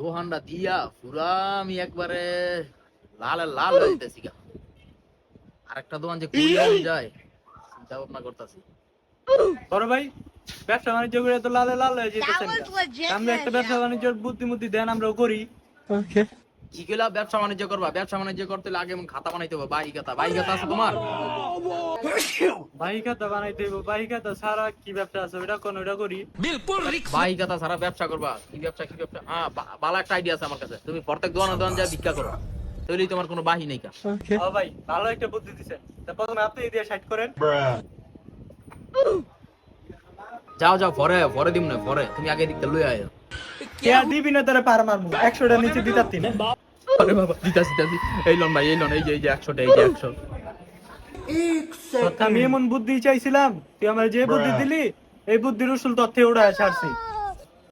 বহানটা দিয়া পুরা আমি একবারে লাল লাল হয়ে যেতেছি গা। আরেকটা দোকান যে কই যায় চিন্তা ভাবনা করতেছি। বড় ভাই ব্যবসা বাণিজ্য করে তো লালে লাল হয়ে যেতেছেন। আমরা একটা ব্যবসা বাণিজ্যের বুদ্ধিমুদ্ধি দেন আমরাও করি। কি কইলা ব্যবসা বাণিজ্য করবা? ব্যবসা বাণিজ্য করতে হলে আগে খাতা বানাইতে হবে, বাহি খাতা। বাহি খাতা আছে তোমার? বাহি খাতা বানাইতে হইব, বাহি খাতা ছাড়া কি ব্যবসা আছে ওটা কোন ওটা করি। বাহি খাতা ছাড়া ব্যবসা করবা? কি ব্যবসা কি ব্যবসা? হ্যাঁ ভালো একটা আইডিয়া আছে আমার কাছে। তুমি প্রত্যেক দোকানে যা ভিক্ষা করো, তাহলেই তোমার কোনো বাহি নেই কা। ও ভাই ভালো একটা বুদ্ধি দিছেন। তা প্রথমে আপনি দিয়ে সাইড করেন। যাও যাও, পরে পরে দিম না, পরে তুমি আগে দিকতে লই আয়। কে দিবি না তারে পার মারমু 100 টার নিচে দিতাতি না। আরে বাবা দিতাছি দিতাছি। এই লোন ভাই, এই লোন, এই যে 100 টা, এই যে 100। আমি এমন বুদ্ধি চাইছিলাম, তুই আমার যে বুদ্ধি দিলি এই বুদ্ধির উসুল তথ্যে উড়ায় ছাড়ছি।